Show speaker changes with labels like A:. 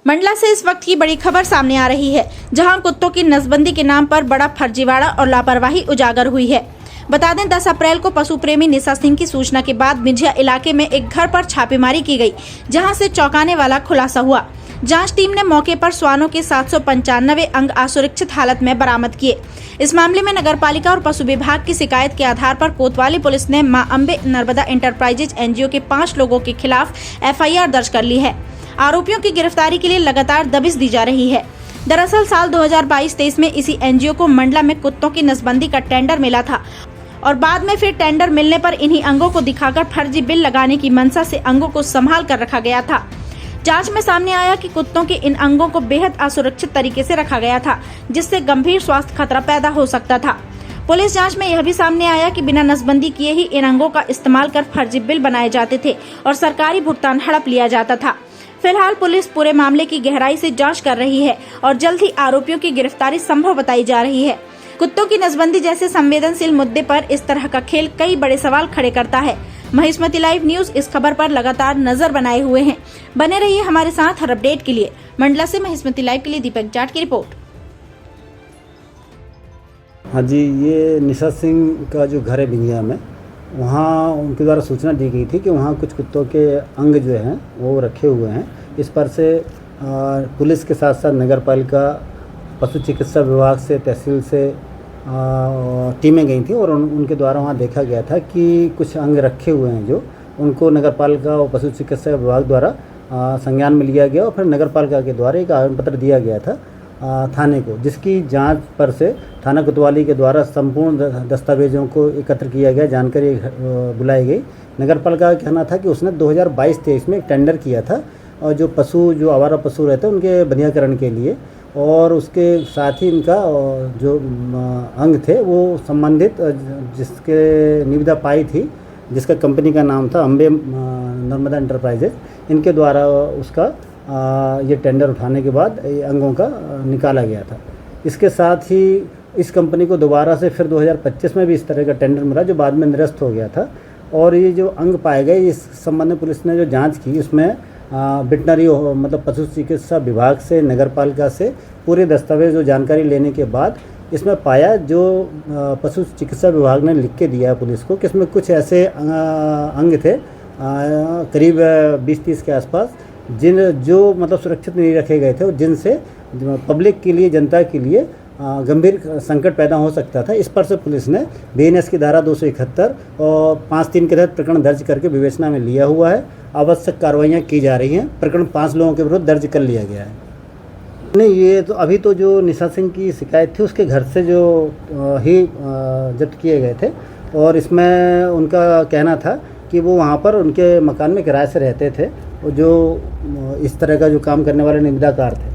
A: मंडला से इस वक्त की बड़ी खबर सामने आ रही है, जहां कुत्तों की नसबंदी के नाम पर बड़ा फर्जीवाड़ा और लापरवाही उजागर हुई है। बता दें 10 अप्रैल को पशु प्रेमी निशा सिंह की सूचना के बाद मिंझिया इलाके में एक घर पर छापेमारी की गई, जहां से चौंकाने वाला खुलासा हुआ। जांच टीम ने मौके पर श्वानों के 795 अंग असुरक्षित हालत में बरामद किए। इस मामले में नगरपालिका और पशु विभाग की शिकायत के आधार पर कोतवाली पुलिस ने मां अम्बे नर्मदा इंटरप्राइजेज एनजीओ के 5 लोगों के खिलाफ एफआईआर दर्ज कर ली है। आरोपियों की गिरफ्तारी के लिए लगातार दबिश दी जा रही है। दरअसल साल 2022-23 में इसी एनजीओ को मंडला में कुत्तों की नसबंदी का टेंडर मिला था और बाद में फिर टेंडर मिलने पर इन्हीं अंगों को दिखाकर फर्जी बिल लगाने की मंशा से अंगों को संभाल कर रखा गया था। जांच में सामने आया कि कुत्तों के इन अंगों को बेहद असुरक्षित तरीके से रखा गया था, जिससे गंभीर स्वास्थ्य खतरा पैदा हो सकता था। पुलिस जांच में यह भी सामने आया कि बिना नसबंदी किए ही इन अंगों का इस्तेमाल कर फर्जी बिल बनाए जाते थे और सरकारी भुगतान हड़प लिया जाता था। फिलहाल पुलिस पूरे मामले की गहराई से जांच कर रही है और जल्द ही आरोपियों की गिरफ्तारी संभव बताई जा रही है। कुत्तों की नसबंदी जैसे संवेदनशील मुद्दे पर इस तरह का खेल कई बड़े सवाल खड़े करता है। महिष्मती लाइव न्यूज इस खबर पर लगातार नजर बनाए हुए हैं। बने रहिए हमारे साथ हर अपडेट के लिए। मंडला से महिष्मती लाइव के लिए दीपक जाट की रिपोर्ट।
B: हाँ जी, ये निशा सिंह का जो घर है बिंगिया में, वहाँ उनके द्वारा सूचना दी गई थी कि वहाँ कुछ कुत्तों के अंग जो हैं वो रखे हुए हैं। इस पर से पुलिस के साथ साथ नगरपालिका, पशु चिकित्सा विभाग से, तहसील से टीमें गई थी और उनके द्वारा वहाँ देखा गया था कि कुछ अंग रखे हुए हैं जो उनको नगरपालिका और पशु चिकित्सा विभाग द्वारा संज्ञान में लिया गया और फिर नगरपालिका के द्वारा एक आवेदन पत्र दिया गया था थाने को, जिसकी जांच पर से थाना कोतवाली के द्वारा संपूर्ण दस्तावेजों को एकत्र किया गया, जानकारी बुलाई गई। नगरपालिका का कहना था कि उसने 2022-23 में एक टेंडर किया था और जो आवारा पशु रहते हैं उनके बंधियाकरण के लिए, और उसके साथ ही इनका जो अंग थे वो संबंधित जिसके निविदा पाई थी, जिसका कंपनी का नाम था अम्बे नर्मदा इंटरप्राइजेज, इनके द्वारा उसका ये टेंडर उठाने के बाद अंगों का निकाला गया था। इसके साथ ही इस कंपनी को दोबारा से फिर 2025 में भी इस तरह का टेंडर मिला, जो बाद में निरस्त हो गया था। और ये जो अंग पाए गए, इस संबंध में पुलिस ने जो जांच की, उसमें वेटनरी मतलब पशु चिकित्सा विभाग से, नगरपालिका से पूरे दस्तावेज और जानकारी लेने के बाद इसमें पाया, जो पशु चिकित्सा विभाग ने लिख के दिया है पुलिस को, कि इसमें कुछ ऐसे अंग थे करीब 20-30 के आसपास, जो मतलब सुरक्षित नहीं रखे गए थे और जिनसे पब्लिक के लिए, जनता के लिए गंभीर संकट पैदा हो सकता था। इस पर से पुलिस ने बीएनएस की धारा 271 और 5(3) के तहत प्रकरण दर्ज करके विवेचना में लिया हुआ है। आवश्यक कार्रवाइयाँ की जा रही हैं। प्रकरण 5 लोगों के विरुद्ध दर्ज कर लिया गया है। नहीं, ये तो अभी तो जो निशा सिंह की शिकायत थी उसके घर से जो ही जब्त किए गए थे, और इसमें उनका कहना था कि वो वहाँ पर उनके मकान में किराए से रहते थे और जो इस तरह का जो काम करने वाले निविदाकार थे।